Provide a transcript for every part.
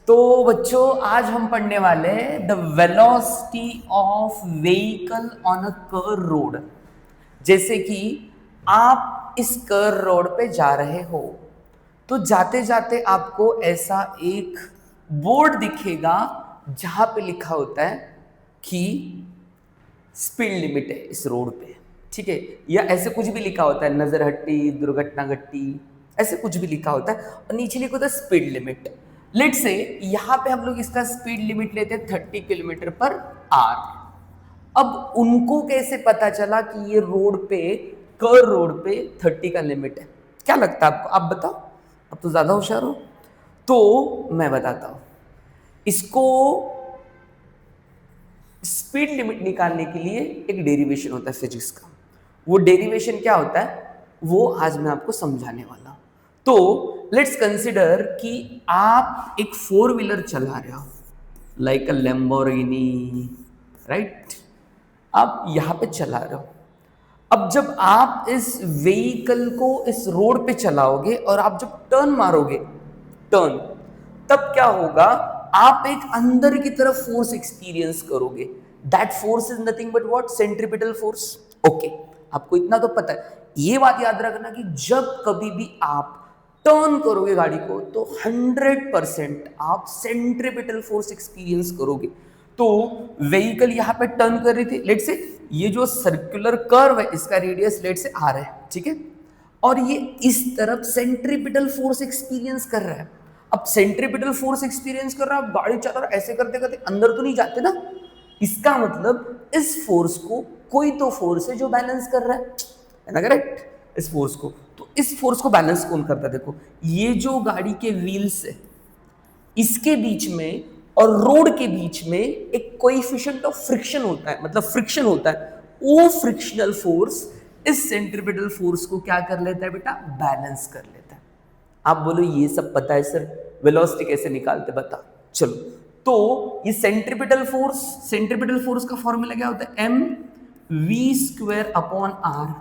तो बच्चों आज हम पढ़ने वाले हैं the velocity of vehicle on a curve road. जैसे कि आप इस कर्व रोड पे जा रहे हो तो जाते जाते आपको ऐसा एक बोर्ड दिखेगा जहां पे लिखा होता है कि स्पीड लिमिट है इस रोड पे, ठीक है, या ऐसे कुछ भी लिखा होता है, नजर हट्टी, दुर्घटना घट्टी, ऐसे कुछ भी लिखा होता है और नीचे लिखा होता है स्पीड लिमिट। लेट से यहाँ पे हम लोग इसका स्पीड लिमिट लेते हैं 30 किलोमीटर पर आवर। अब उनको कैसे पता चला कि ये रोड पे, कर्व रोड पे 30 का लिमिट है? क्या लगता है आपको? आप बताओ, अब तो ज्यादा होशियार हो। तो मैं बताता हूं इसको। स्पीड लिमिट निकालने के लिए एक डेरिवेशन होता है फिजिक्स का। वो डेरिवेशन क्या होता है वो आज मैं आपको समझाने वाला हूं। तो लेट्स कंसिडर कि आप एक 4 व्हीलर चला रहे हो, लाइक अ लैम्बोर्गिनी, राइट? आप यहां पे चला रहे हो। अब जब आप इस व्हीकल को इस रोड पे चलाओगे और आप जब टर्न मारोगे, टर्न, तब क्या होगा? आप एक अंदर की तरफ फोर्स एक्सपीरियंस करोगे। That force is nothing but what? Centripetal force. Okay, आपको इतना तो पता है। ये बात याद रखना कि जब कभी भी आप टर्न करोगे गाड़ी को तो 100% आप सेंट्रीपिटल फोर्स एक्सपीरियंस करोगे। तो व्हीकल यहां पे टर्न कर रही थी, लेट से ये जो सर्कुलर कर्व है इसका रेडियस लेट से आर है, ठीक है, और ये इस तरफ सेंट्रीपिटल फोर्स एक्सपीरियंस कर रहा है। अब सेंट्रीपिटल फोर्स एक्सपीरियंस कर रहा है, गाड़ी चला रहा है, ऐसे करते करते अंदर तो नहीं जाते ना। इसका मतलब इस फोर्स को कोई तो फोर्स है जो बैलेंस कर रहा है ना, करेक्ट? इस फोर्स को, तो इस फोर्स को बैलेंस कौन करता है? देखो, ये जो गाड़ी के व्हील्स है इसके बीच में और रोड के बीच में एक कोएफिशिएंट ऑफ फ्रिक्शन होता है, मतलब फ्रिक्शन होता है। वो फ्रिक्शनल फोर्स इस सेंट्रीपिटल फोर्स को क्या कर लेता है बेटा? बैलेंस कर लेता है। आप बोलो ये सब पता है सर, वेलोसिटी कैसे निकालते बता। चलो, तो ये सेंट्रीपिटल फोर्स का फॉर्मूला क्या होता है? M V square upon R.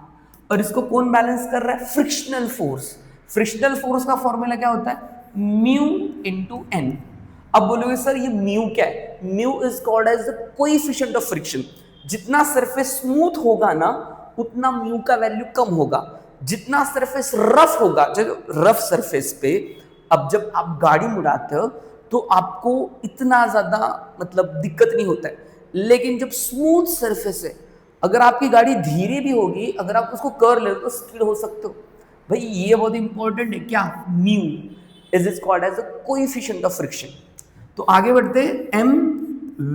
और इसको कौन बैलेंस कर रहा है? Frictional force. फ्रिक्शनल फोर्स का फॉर्मूला क्या होता है? Mu into N. अब बोलोगे सर ये म्यू क्या है? Mu is called as the coefficient of friction. जितना सरफेस स्मूथ होगा ना उतना म्यू का वैल्यू कम होगा। जितना सरफेस रफ होगा, जो रफ सरफेस पे अब जब आप गाड़ी मुड़ाते हो तो आपको इतना ज्यादा मतलब दिक्कत नहीं होता है। लेकिन जब स्मूथ सरफेस है, अगर आपकी गाड़ी धीरे भी होगी, अगर आप उसको कर ले तो स्किड हो सकते हो। भाई ये बहुत इंपॉर्टेंट है। क्या? Mu is called as the coefficient of friction. तो आगे बढ़ते हैं। M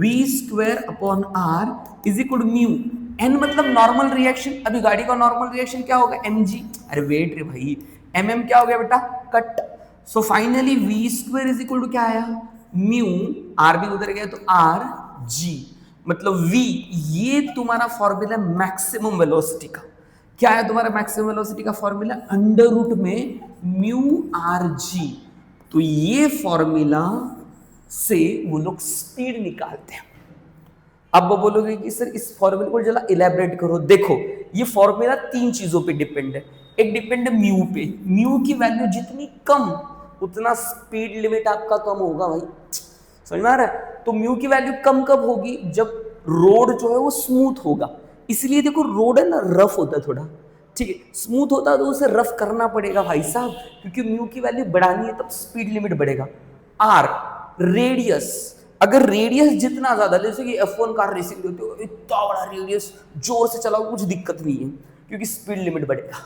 V square upon R is equal to mu. N मतलब नॉर्मल रिएक्शन। अभी गाड़ी का नॉर्मल रिएक्शन क्या होगा? M G. अरे वेट रे भाई, एम एम क्या हो गया बेटा? Cut. So finally V square is equal to क्या आया? म्यू। आर भी उधर गया तो आर जी, मतलब वी। ये तुम्हारा फॉर्मूला मैक्सिमम वेलोसिटी का। क्या है तुम्हारा मैक्सिमम वेलोसिटी का फॉर्मूला? अंडर रूट में म्यू आर जी। तो ये फॉर्मूला से वो लोग स्पीड निकालते हैं। अब वो बोलोगे कि सर इस फॉर्मूले को जरा इलेबरेट करो। देखो, ये फॉर्मूला 3 चीजों पे डिपेंड है। एक डिपेंड है म्यू पे। म्यू की वैल्यू जितनी कम उतना स्पीड लिमिट आपका कम होगा। भाई समझ में आ रहा है? तो म्यू की वैल्यू कम कब होगी? जब रोड जो है वो स्मूथ होगा। इसलिए देखो, रोड है ना रफ होता है थोड़ा, ठीक है। स्मूथ होता है तो उसे रफ करना पड़ेगा भाई साहब, क्योंकि म्यू की वैल्यू बढ़ानी है तब स्पीड लिमिट बढ़ेगा। R radius. अगर रेडियस जितना ज्यादा, जैसे कि F1 कार रेसिंग होती है, इतना बड़ा रेडियस, जोर से चलाओ कुछ दिक्कत नहीं है क्योंकि स्पीड लिमिट बढ़ेगा।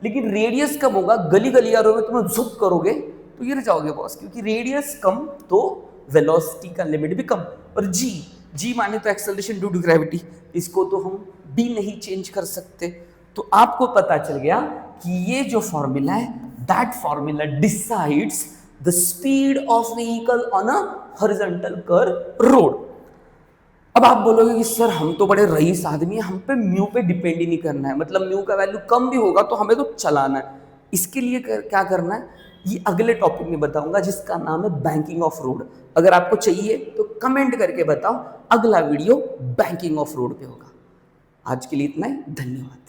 लेकिन रेडियस कम होगा, गली गलियारों में तुम्हें झुक करोगे तो गिर जाओगे बॉस, क्योंकि रेडियस कम तो वेलोसिटी का लिमिट भी कम। और जी, जी माने तो एक्सेलरेशन ड्यू टू ग्रेविटी, इसको तो हम भी नहीं चेंज कर सकते। तो आपको पता चल गया कि ये जो फॉर्मूला है, that formula decides the speed of vehicle on a horizontal curve road. अब आप बोलोगे कि सर हम तो बड़े रईस आदमी हैं, हम पे म्यू पे डिपेंड ही नहीं करना है, मतलब म्यू का वैल्यू कम भी होगा तो हमें तो चलाना है। इसके लिए क्या करना है ये अगले टॉपिक में बताऊंगा, जिसका नाम है बैंकिंग ऑफ रोड। अगर आपको चाहिए तो कमेंट करके बताओ, अगला वीडियो बैंकिंग ऑफ रोड पे होगा। आज के लिए इतना ही, धन्यवाद।